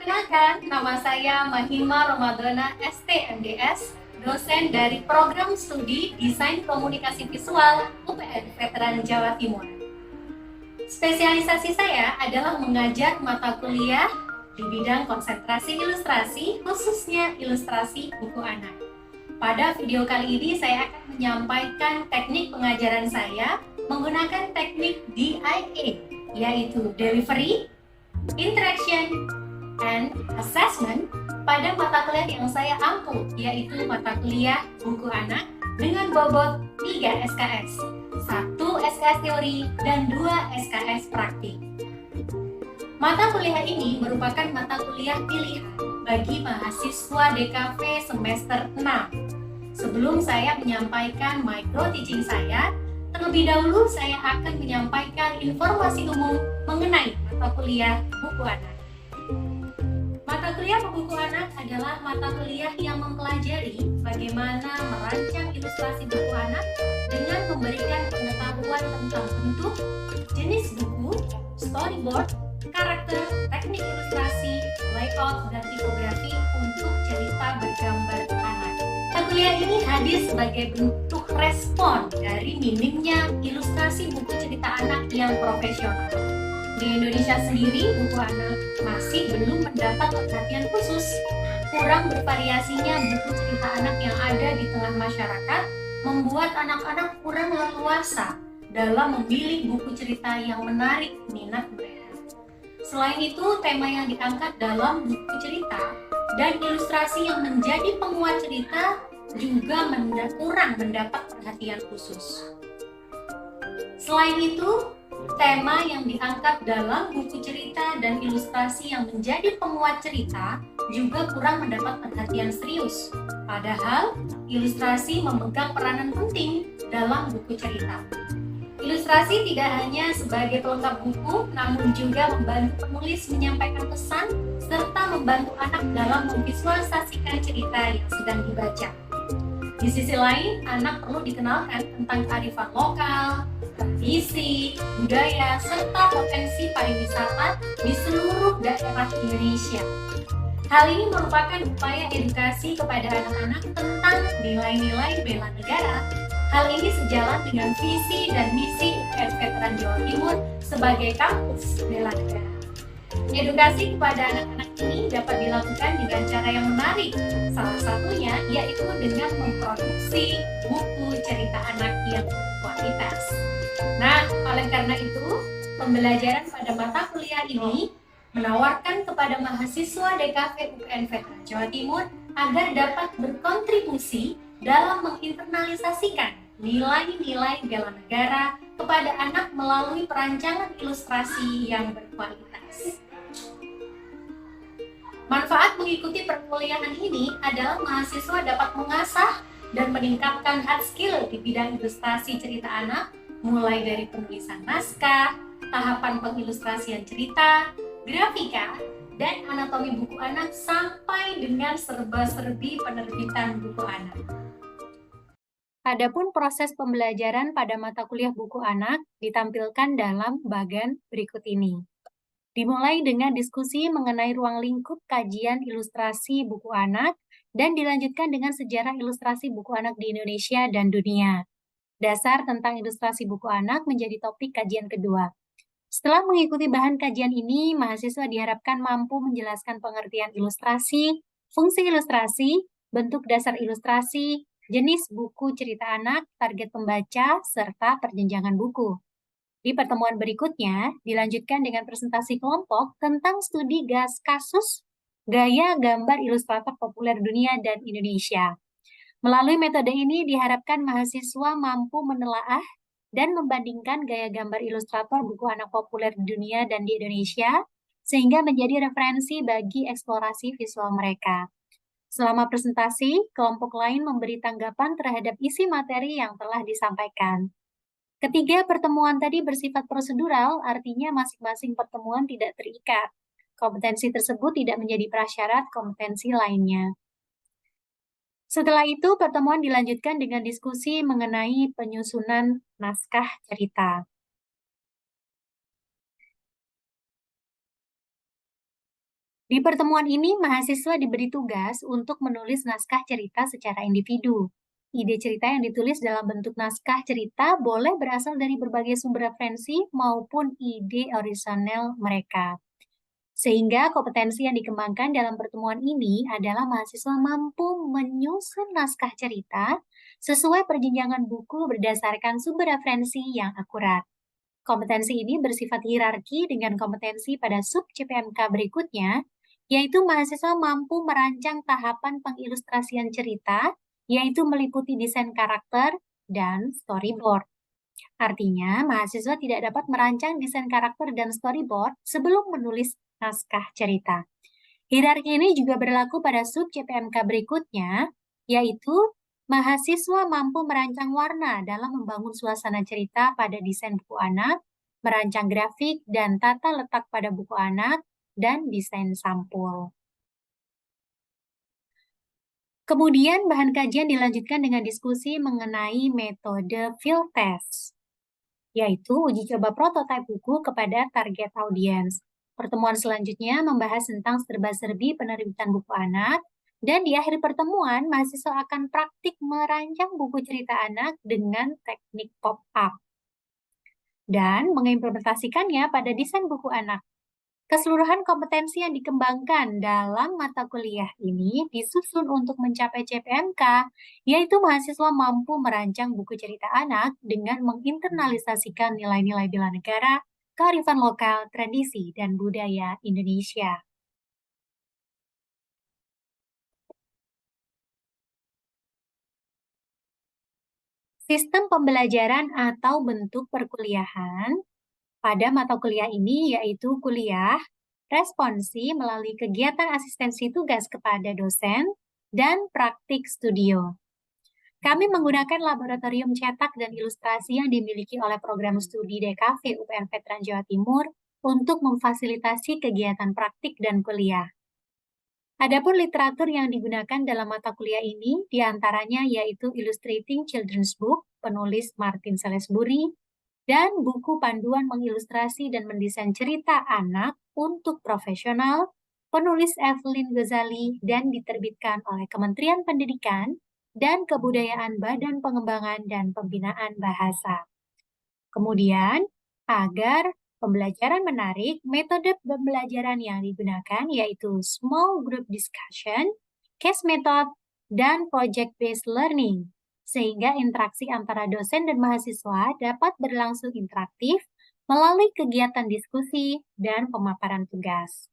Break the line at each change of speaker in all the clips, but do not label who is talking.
Perkenalkan, nama saya Mahima Ramadhana STMDS, dosen dari Program Studi Desain Komunikasi Visual UPN Veteran Jawa Timur. Spesialisasi saya adalah mengajar mata kuliah di bidang konsentrasi ilustrasi, khususnya ilustrasi buku anak. Pada video kali ini saya akan menyampaikan teknik pengajaran saya menggunakan teknik DIA, yaitu Delivery, Interaction, and Assessment pada mata kuliah yang saya ampu, yaitu mata kuliah buku anak dengan bobot 3 SKS, 1 SKS teori dan 2 SKS praktik. Mata kuliah ini merupakan mata kuliah pilihan bagi mahasiswa DKV semester 6. Sebelum saya menyampaikan micro teaching saya, terlebih dahulu saya akan menyampaikan informasi umum mengenai mata kuliah buku anak. Mata kuliah buku anak adalah mata kuliah yang mempelajari bagaimana merancang ilustrasi buku anak dengan memberikan pengetahuan tentang bentuk, jenis buku, storyboard, karakter, teknik ilustrasi, layout, dan tipografi untuk cerita bergambar anak. Mata kuliah ini hadir sebagai bentuk respon dari minimnya ilustrasi buku cerita anak yang profesional. Di Indonesia sendiri, buku anak masih belum mendapat perhatian khusus. Kurang bervariasinya buku cerita anak yang ada di tengah masyarakat membuat anak-anak kurang leluasa dalam memilih buku cerita yang menarik minat mereka. Selain itu, tema yang diangkat dalam buku cerita dan ilustrasi yang menjadi penguat cerita juga kurang mendapat perhatian khusus. Selain itu, tema yang diangkat dalam buku cerita dan ilustrasi yang menjadi penguat cerita juga kurang mendapat perhatian serius. Padahal, ilustrasi memegang peranan penting dalam buku cerita. Ilustrasi tidak hanya sebagai pelengkap buku, namun juga membantu penulis menyampaikan pesan serta membantu anak dalam memvisualisasikan cerita yang sedang dibaca. Di sisi lain, anak perlu dikenalkan tentang kearifan lokal, tradisi, budaya, serta potensi pariwisata di seluruh daerah Indonesia. Hal ini merupakan upaya edukasi kepada anak-anak tentang nilai-nilai bela negara. Hal ini sejalan dengan visi dan misi UPN Veteran Jawa Timur sebagai kampus bela negara. Edukasi kepada anak-anak ini dapat dilakukan dengan cara yang menarik. Salah satunya yaitu dengan memproduksi buku cerita anak yang berkualitas. Nah, oleh karena itu, pembelajaran pada mata kuliah ini menawarkan kepada mahasiswa DKV UPN Veteran Jawa Timur agar dapat berkontribusi dalam menginternalisasikan nilai-nilai bela negara kepada anak melalui perancangan ilustrasi yang berkualitas. Manfaat mengikuti perkuliahan ini adalah mahasiswa dapat mengasah dan meningkatkan hard skill di bidang ilustrasi cerita anak, mulai dari penulisan naskah, tahapan pengilustrasian cerita, grafika, dan anatomi buku anak sampai dengan serba-serbi penerbitan buku anak. Adapun proses pembelajaran pada mata kuliah buku anak ditampilkan dalam bagan berikut ini. Dimulai dengan diskusi mengenai ruang lingkup kajian ilustrasi buku anak dan dilanjutkan dengan sejarah ilustrasi buku anak di Indonesia dan dunia. Dasar tentang ilustrasi buku anak menjadi topik kajian kedua. Setelah mengikuti bahan kajian ini, mahasiswa diharapkan mampu menjelaskan pengertian ilustrasi, fungsi ilustrasi, bentuk dasar ilustrasi, jenis buku cerita anak, target pembaca, serta perjenjangan buku. Di pertemuan berikutnya, dilanjutkan dengan presentasi kelompok tentang studi kasus gaya gambar ilustrator populer dunia dan Indonesia. Melalui metode ini diharapkan mahasiswa mampu menelaah dan membandingkan gaya gambar ilustrator buku anak populer di dunia dan di Indonesia, sehingga menjadi referensi bagi eksplorasi visual mereka. Selama presentasi, kelompok lain memberi tanggapan terhadap isi materi yang telah disampaikan. Ketiga pertemuan tadi bersifat prosedural, artinya masing-masing pertemuan tidak terikat. Kompetensi tersebut tidak menjadi prasyarat kompetensi lainnya. Setelah itu, pertemuan dilanjutkan dengan diskusi mengenai penyusunan naskah cerita. Di pertemuan ini, mahasiswa diberi tugas untuk menulis naskah cerita secara individu. Ide cerita yang ditulis dalam bentuk naskah cerita boleh berasal dari berbagai sumber referensi maupun ide orisinal mereka. Sehingga kompetensi yang dikembangkan dalam pertemuan ini adalah mahasiswa mampu menyusun naskah cerita sesuai perjenjangan buku berdasarkan sumber referensi yang akurat. Kompetensi ini bersifat hierarki dengan kompetensi pada sub CPMK berikutnya, yaitu mahasiswa mampu merancang tahapan pengilustrasian cerita, yaitu meliputi desain karakter dan storyboard. Artinya, mahasiswa tidak dapat merancang desain karakter dan storyboard sebelum menulis naskah cerita. Hierarki ini juga berlaku pada sub CPMK berikutnya, yaitu mahasiswa mampu merancang warna dalam membangun suasana cerita pada desain buku anak, merancang grafik dan tata letak pada buku anak, dan desain sampul. Kemudian bahan kajian dilanjutkan dengan diskusi mengenai metode field test, yaitu uji coba prototipe buku kepada target audiens. Pertemuan selanjutnya membahas tentang serba-serbi penerbitan buku anak, dan di akhir pertemuan, mahasiswa akan praktik merancang buku cerita anak dengan teknik pop-up dan mengimplementasikannya pada desain buku anak. Keseluruhan kompetensi yang dikembangkan dalam mata kuliah ini disusun untuk mencapai CPMK, yaitu mahasiswa mampu merancang buku cerita anak dengan menginternalisasikan nilai-nilai bela negara, kearifan lokal, tradisi, dan budaya Indonesia. Sistem pembelajaran atau bentuk perkuliahan pada mata kuliah ini yaitu kuliah, responsi melalui kegiatan asistensi tugas kepada dosen, dan praktik studio. Kami menggunakan laboratorium cetak dan ilustrasi yang dimiliki oleh program studi DKV UPN Veteran Jawa Timur untuk memfasilitasi kegiatan praktik dan kuliah. Adapun literatur yang digunakan dalam mata kuliah ini diantaranya yaitu Illustrating Children's Book, penulis Martin Salisbury, dan buku panduan mengilustrasi dan mendesain cerita anak untuk profesional, penulis Evelyn Ghazali, dan diterbitkan oleh Kementerian Pendidikan dan Kebudayaan Badan Pengembangan dan Pembinaan Bahasa. Kemudian, agar pembelajaran menarik, metode pembelajaran yang digunakan yaitu small group discussion, case method, dan project-based learning, sehingga interaksi antara dosen dan mahasiswa dapat berlangsung interaktif melalui kegiatan diskusi dan pemaparan tugas.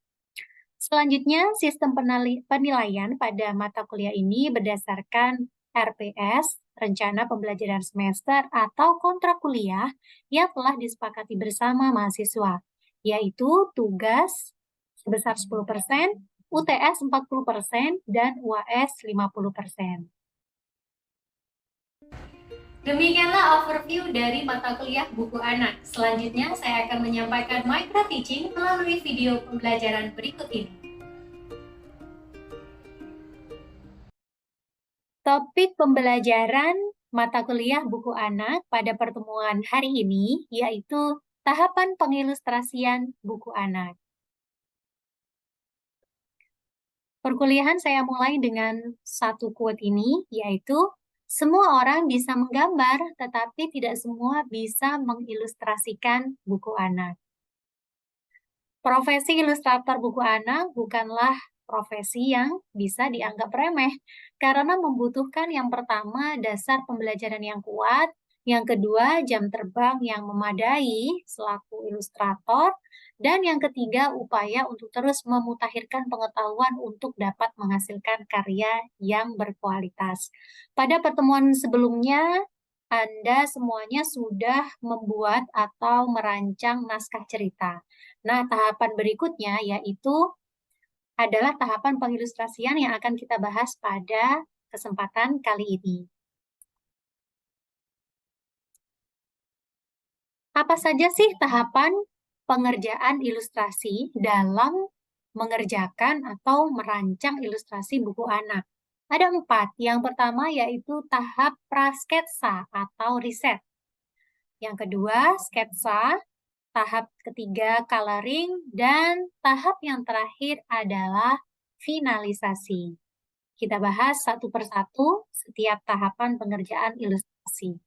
Selanjutnya, sistem penilaian pada mata kuliah ini berdasarkan RPS, rencana pembelajaran semester atau kontrak kuliah yang telah disepakati bersama mahasiswa, yaitu tugas sebesar 10%, UTS 40%, dan UAS 50%. Demikianlah overview dari mata kuliah buku anak. Selanjutnya, saya akan menyampaikan micro teaching melalui video pembelajaran berikut ini. Topik pembelajaran mata kuliah buku anak pada pertemuan hari ini yaitu tahapan pengilustrasian buku anak. Perkuliahan saya mulai dengan satu quote ini, yaitu semua orang bisa menggambar, tetapi tidak semua bisa mengilustrasikan buku anak. Profesi ilustrator buku anak bukanlah profesi yang bisa dianggap remeh, karena membutuhkan yang pertama dasar pembelajaran yang kuat, yang kedua jam terbang yang memadai selaku ilustrator, dan yang ketiga upaya untuk terus memutakhirkan pengetahuan untuk dapat menghasilkan karya yang berkualitas. Pada pertemuan sebelumnya, Anda semuanya sudah membuat atau merancang naskah cerita. Nah, tahapan berikutnya yaitu adalah tahapan pengilustrasian yang akan kita bahas pada kesempatan kali ini. Apa saja sih tahapan pengerjaan ilustrasi dalam mengerjakan atau merancang ilustrasi buku anak? Ada 4. Yang pertama yaitu tahap prasketsa atau riset. Yang kedua, sketsa. tahap ketiga coloring, dan tahap yang terakhir adalah finalisasi. Kita bahas satu persatu setiap tahapan pengerjaan ilustrasi.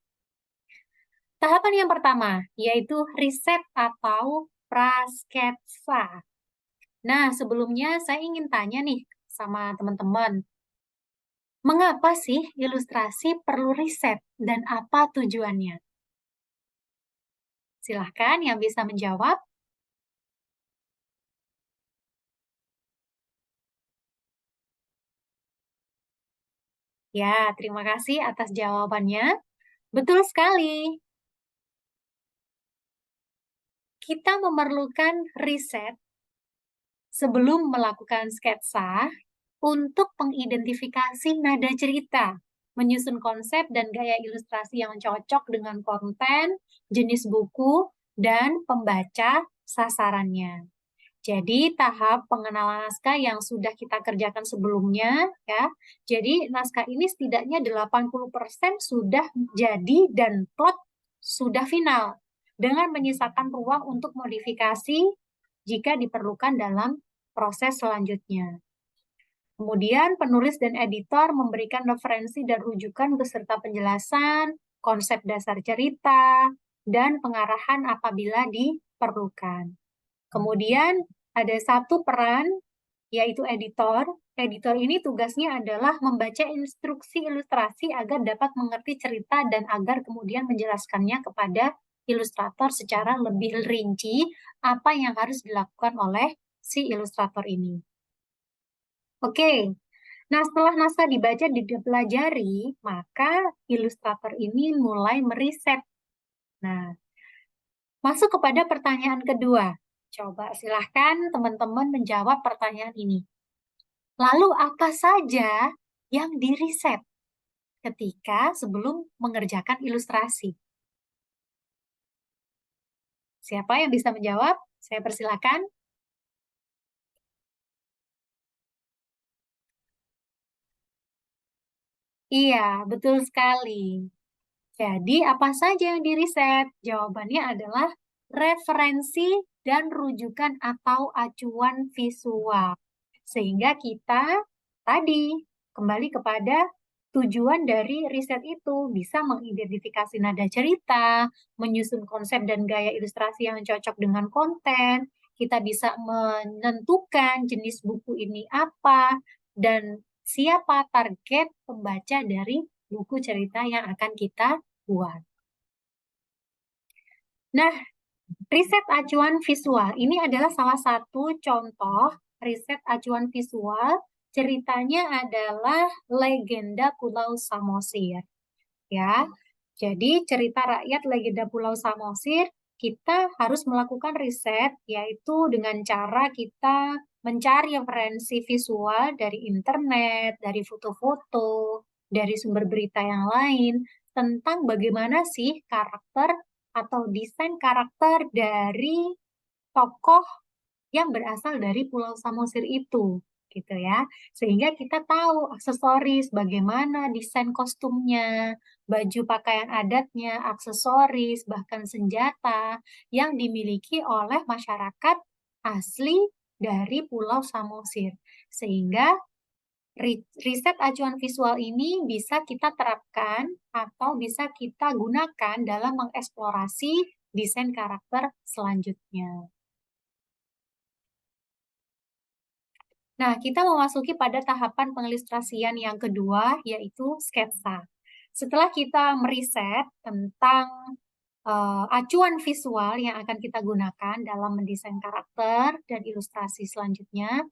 Tahapan yang pertama, yaitu riset atau prasketsa. Nah, sebelumnya saya ingin tanya nih sama teman-teman, mengapa sih ilustrasi perlu riset dan apa tujuannya? Silahkan yang bisa menjawab. Ya, terima kasih atas jawabannya. Betul sekali. Kita memerlukan riset sebelum melakukan sketsa untuk mengidentifikasi nada cerita, menyusun konsep dan gaya ilustrasi yang cocok dengan konten, jenis buku, dan pembaca sasarannya. Jadi tahap pengenalan naskah yang sudah kita kerjakan sebelumnya ya. Jadi naskah ini setidaknya 80% sudah jadi dan plot sudah final dengan menyisakan ruang untuk modifikasi jika diperlukan dalam proses selanjutnya. Kemudian penulis dan editor memberikan referensi dan rujukan beserta penjelasan, konsep dasar cerita, dan pengarahan apabila diperlukan. Kemudian ada satu peran, yaitu editor. Editor ini tugasnya adalah membaca instruksi ilustrasi agar dapat mengerti cerita dan agar kemudian menjelaskannya kepada ilustrator secara lebih rinci apa yang harus dilakukan oleh si ilustrator ini. Oke, nah setelah naskah dibaca dan dipelajari, maka ilustrator ini mulai meriset. Nah, masuk kepada pertanyaan kedua. Coba silahkan teman-teman menjawab pertanyaan ini. Lalu apa saja yang diriset ketika sebelum mengerjakan ilustrasi? Siapa yang bisa menjawab? Saya persilakan. Iya, betul sekali. Jadi, apa saja yang diriset? Jawabannya adalah referensi dan rujukan atau acuan visual. Sehingga kita tadi kembali kepada tujuan dari riset itu, bisa mengidentifikasi nada cerita, menyusun konsep dan gaya ilustrasi yang cocok dengan konten, kita bisa menentukan jenis buku ini apa, dan siapa target pembaca dari buku cerita yang akan kita buat. Nah, riset acuan visual ini adalah salah satu contoh riset acuan visual. Ceritanya adalah legenda Pulau Samosir. Ya, jadi cerita rakyat legenda Pulau Samosir kita harus melakukan riset, yaitu dengan cara kita mencari referensi visual dari internet, dari foto-foto, dari sumber berita yang lain, tentang bagaimana sih karakter atau desain karakter dari tokoh yang berasal dari Pulau Samosir itu, gitu ya. Sehingga kita tahu aksesoris, bagaimana desain kostumnya, baju pakaian adatnya, aksesoris, bahkan senjata yang dimiliki oleh masyarakat asli dari Pulau Samosir. Sehingga riset acuan visual ini bisa kita terapkan atau bisa kita gunakan dalam mengeksplorasi desain karakter selanjutnya. Nah, kita memasuki pada tahapan pengilustrasian yang kedua, yaitu sketsa. Setelah kita meriset tentang acuan visual yang akan kita gunakan dalam mendesain karakter dan ilustrasi selanjutnya,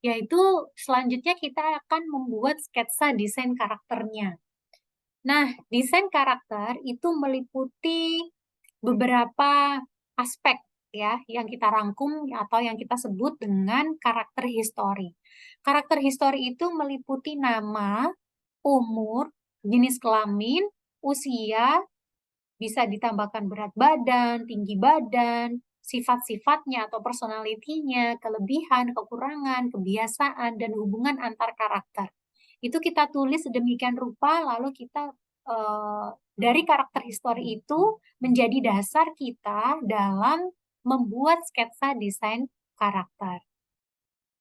yaitu selanjutnya kita akan membuat sketsa desain karakternya. Nah, desain karakter itu meliputi beberapa aspek ya yang kita rangkum atau yang kita sebut dengan karakter histori. Karakter histori itu meliputi nama, umur, jenis kelamin, usia, bisa ditambahkan berat badan, tinggi badan, sifat-sifatnya atau personalitinya, kelebihan, kekurangan, kebiasaan, dan hubungan antar karakter. Itu kita tulis sedemikian rupa, lalu kita dari karakter histori itu menjadi dasar kita dalam membuat sketsa desain karakter.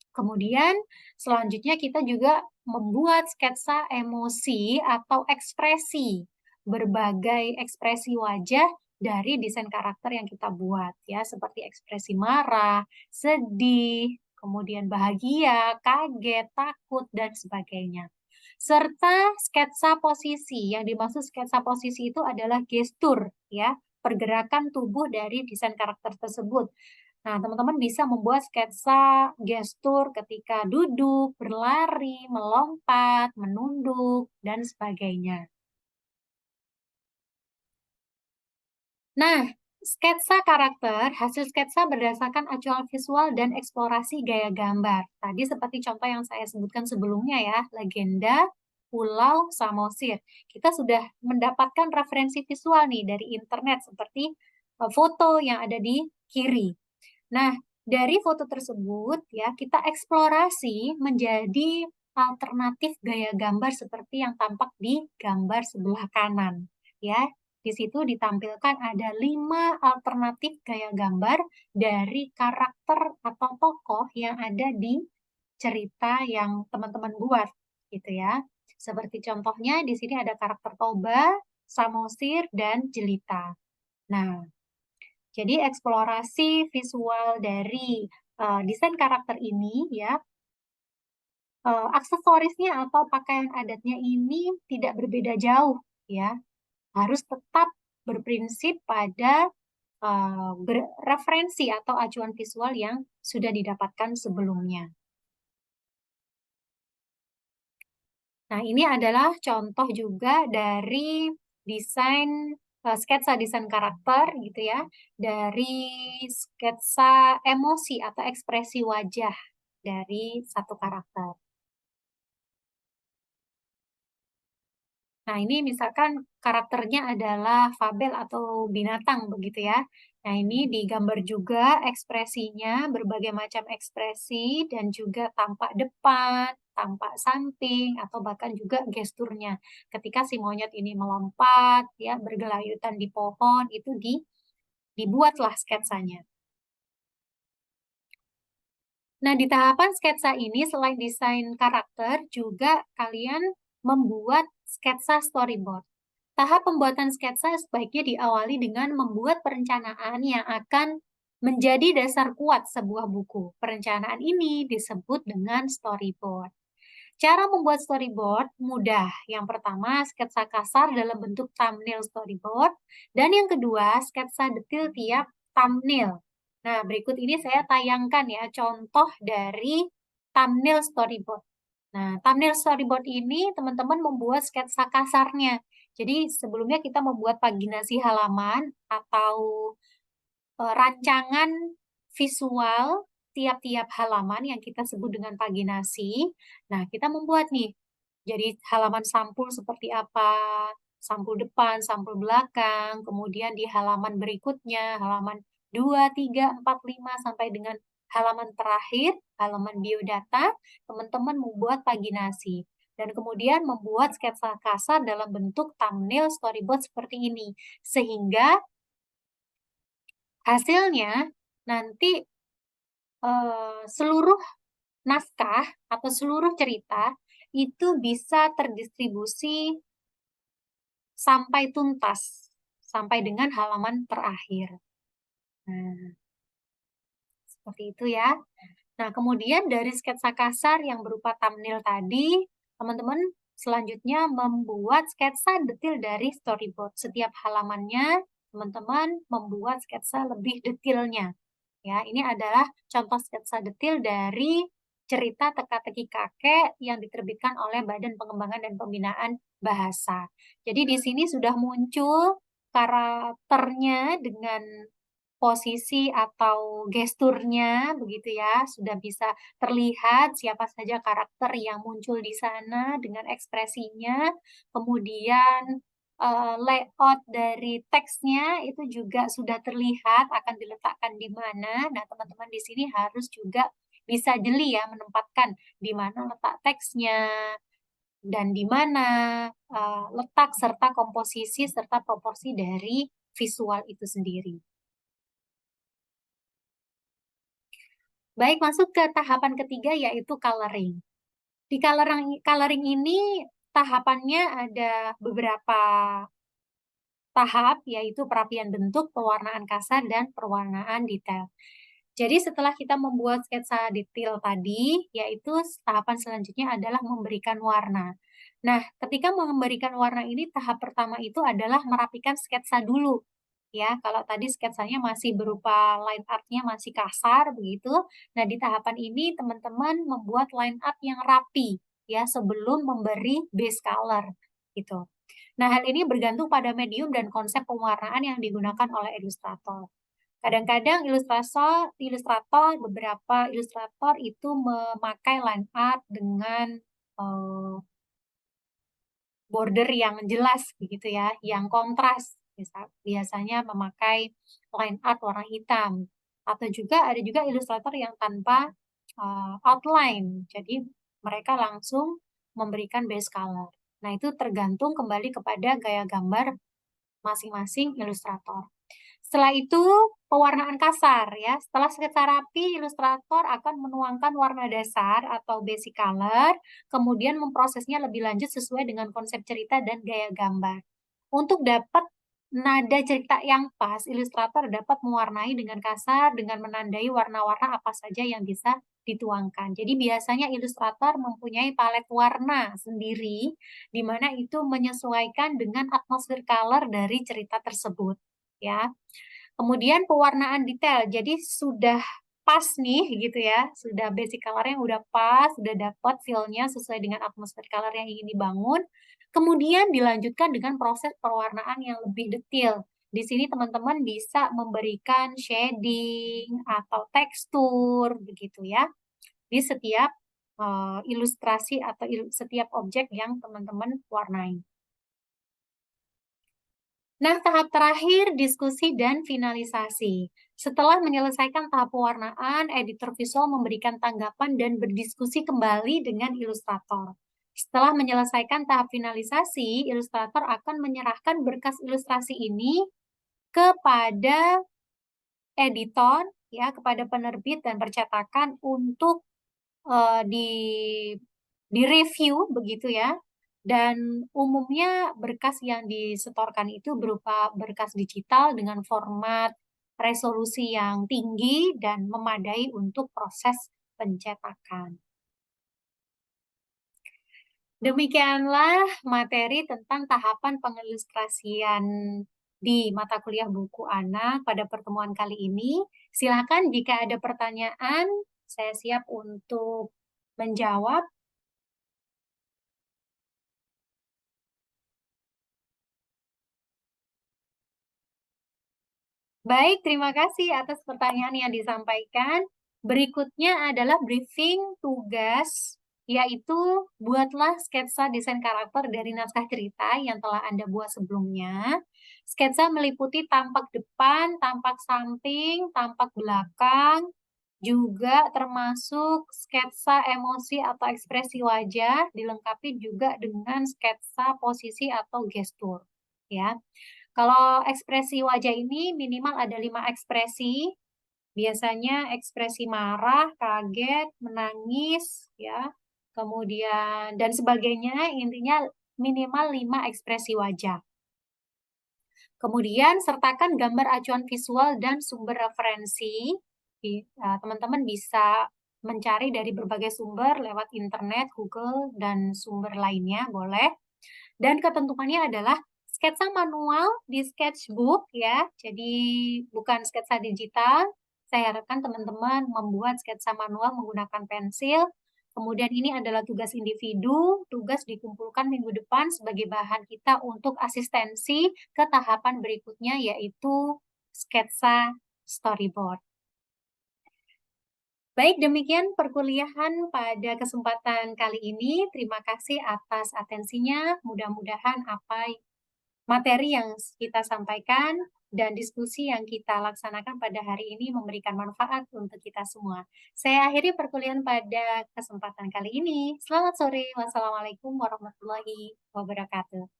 Kemudian selanjutnya kita juga membuat sketsa emosi atau ekspresi, berbagai ekspresi wajah dari desain karakter yang kita buat ya, seperti ekspresi marah, sedih, kemudian bahagia, kaget, takut, dan sebagainya. Serta sketsa posisi, yang dimaksud sketsa posisi itu adalah gestur ya, pergerakan tubuh dari desain karakter tersebut. Nah, teman-teman bisa membuat sketsa gestur ketika duduk, berlari, melompat, menunduk, dan sebagainya. Nah, sketsa karakter, hasil sketsa berdasarkan acuan visual dan eksplorasi gaya gambar. Tadi seperti contoh yang saya sebutkan sebelumnya ya, legenda, pulau, Samosir. Kita sudah mendapatkan referensi visual nih dari internet seperti foto yang ada di kiri. Nah, dari foto tersebut ya kita eksplorasi menjadi alternatif gaya gambar seperti yang tampak di gambar sebelah kanan. Ya, di situ ditampilkan ada 5 alternatif gaya gambar dari karakter atau tokoh yang ada di cerita yang teman-teman buat, gitu ya. Seperti contohnya di sini ada karakter Toba, Samosir, dan Jelita. Nah, jadi eksplorasi visual dari desain karakter ini ya, aksesorisnya atau pakaian adatnya ini tidak berbeda jauh ya, harus tetap berprinsip pada referensi atau acuan visual yang sudah didapatkan sebelumnya. Nah, ini adalah contoh juga dari desain sketsa desain karakter gitu ya, dari sketsa emosi atau ekspresi wajah dari satu karakter. Nah, ini misalkan karakternya adalah fabel atau binatang begitu ya. Nah, ini digambar juga ekspresinya, berbagai macam ekspresi dan juga tampak depan, tampak samping, atau bahkan juga gesturnya. Ketika si monyet ini melompat, ya bergelayutan di pohon, itu dibuatlah sketsanya. Nah, di tahapan sketsa ini selain desain karakter, juga kalian membuat sketsa storyboard. Tahap pembuatan sketsa sebaiknya diawali dengan membuat perencanaan yang akan menjadi dasar kuat sebuah buku. Perencanaan ini disebut dengan storyboard. Cara membuat storyboard mudah. Yang pertama, sketsa kasar dalam bentuk thumbnail storyboard. Dan yang kedua, sketsa detail tiap thumbnail. Nah, berikut ini saya tayangkan ya contoh dari thumbnail storyboard. Nah, thumbnail storyboard ini teman-teman membuat sketsa kasarnya. Jadi sebelumnya kita membuat paginasi halaman atau rancangan visual tiap-tiap halaman yang kita sebut dengan paginasi. Nah, kita membuat nih, jadi halaman sampul seperti apa, sampul depan, sampul belakang, kemudian di halaman berikutnya, halaman 2, 3, 4, 5, sampai dengan halaman terakhir, halaman biodata, teman-teman membuat paginasi. Dan kemudian membuat sketsa kasar dalam bentuk thumbnail storyboard seperti ini. Sehingga hasilnya nanti seluruh naskah atau seluruh cerita itu bisa terdistribusi sampai tuntas, sampai dengan halaman terakhir. Nah, seperti itu ya. Nah, kemudian dari sketsa kasar yang berupa thumbnail tadi, teman-teman selanjutnya membuat sketsa detail dari storyboard. Setiap halamannya, teman-teman membuat sketsa lebih detailnya. Ya, ini adalah contoh sketsa detail dari cerita Teka-teki Kakek yang diterbitkan oleh Badan Pengembangan dan Pembinaan Bahasa. Jadi di sini sudah muncul karakternya dengan posisi atau gesturnya begitu ya, sudah bisa terlihat siapa saja karakter yang muncul di sana dengan ekspresinya. Kemudian layout dari teksnya itu juga sudah terlihat akan diletakkan di mana. Nah, teman-teman di sini harus juga bisa jeli ya menempatkan di mana letak teksnya dan di mana letak serta komposisi serta proporsi dari visual itu sendiri. Baik, masuk ke tahapan ketiga yaitu coloring. Di coloring ini tahapannya ada beberapa tahap, yaitu perapian bentuk, pewarnaan kasar, dan pewarnaan detail. Jadi setelah kita membuat sketsa detail tadi, yaitu tahapan selanjutnya adalah memberikan warna. Nah, ketika memberikan warna ini, tahap pertama itu adalah merapikan sketsa dulu. Ya, kalau tadi sketsanya masih berupa line art-nya masih kasar begitu. Nah, di tahapan ini teman-teman membuat line art yang rapi ya sebelum memberi base color gitu. Nah, hal ini bergantung pada medium dan konsep pewarnaan yang digunakan oleh ilustrator. Kadang-kadang ilustrator beberapa ilustrator itu memakai line art dengan border yang jelas begitu ya, yang kontras. Biasanya memakai line art warna hitam. Atau juga ada juga ilustrator yang tanpa outline. Jadi mereka langsung memberikan base color. Nah, itu tergantung kembali kepada gaya gambar masing-masing ilustrator. Setelah itu, pewarnaan kasar ya. Setelah sketsa rapi, ilustrator akan menuangkan warna dasar atau basic color, kemudian memprosesnya lebih lanjut sesuai dengan konsep cerita dan gaya gambar. Untuk dapat nada cerita yang pas, ilustrator dapat mewarnai dengan kasar dengan menandai warna-warna apa saja yang bisa dituangkan. Jadi biasanya ilustrator mempunyai palet warna sendiri, di mana itu menyesuaikan dengan atmosfer color dari cerita tersebut. Ya, kemudian pewarnaan detail. Jadi sudah pas nih gitu ya, sudah basic color-nya udah pas, sudah dapat feel-nya sesuai dengan atmosfer color yang ingin dibangun. Kemudian dilanjutkan dengan proses pewarnaan yang lebih detail. Di sini teman-teman bisa memberikan shading atau tekstur begitu ya di setiap ilustrasi atau setiap objek yang teman-teman warnai. Nah, tahap terakhir diskusi dan finalisasi. Setelah menyelesaikan tahap pewarnaan, editor visual memberikan tanggapan dan berdiskusi kembali dengan ilustrator. Setelah menyelesaikan tahap finalisasi, ilustrator akan menyerahkan berkas ilustrasi ini kepada editor, ya, kepada penerbit dan percetakan untuk di-review begitu ya. Dan umumnya berkas yang disetorkan itu berupa berkas digital dengan format resolusi yang tinggi dan memadai untuk proses pencetakan. Demikianlah materi tentang tahapan pengilustrasian di mata kuliah buku anak pada pertemuan kali ini. Silakan jika ada pertanyaan, saya siap untuk menjawab. Baik, terima kasih atas pertanyaan yang disampaikan. Berikutnya adalah briefing tugas, yaitu buatlah sketsa desain karakter dari naskah cerita yang telah Anda buat sebelumnya. Sketsa meliputi tampak depan, tampak samping, tampak belakang, juga termasuk sketsa emosi atau ekspresi wajah, dilengkapi juga dengan sketsa posisi atau gestur. Ya. Kalau ekspresi wajah ini minimal ada 5 ekspresi, biasanya ekspresi marah, kaget, menangis, ya, kemudian dan sebagainya, intinya minimal 5 ekspresi wajah. Kemudian sertakan gambar acuan visual dan sumber referensi. Teman-teman bisa mencari dari berbagai sumber lewat internet, Google, dan sumber lainnya, boleh. Dan ketentuannya adalah sketsa manual di sketchbook ya, jadi bukan sketsa digital. Saya harapkan teman-teman membuat sketsa manual menggunakan pensil. Kemudian ini adalah tugas individu, tugas dikumpulkan minggu depan sebagai bahan kita untuk asistensi ke tahapan berikutnya yaitu sketsa storyboard. Baik, demikian perkuliahan pada kesempatan kali ini. Terima kasih atas atensinya. Mudah-mudahan apa materi yang kita sampaikan dan diskusi yang kita laksanakan pada hari ini memberikan manfaat untuk kita semua. Saya akhiri perkuliahan pada kesempatan kali ini. Selamat sore. Wassalamualaikum warahmatullahi wabarakatuh.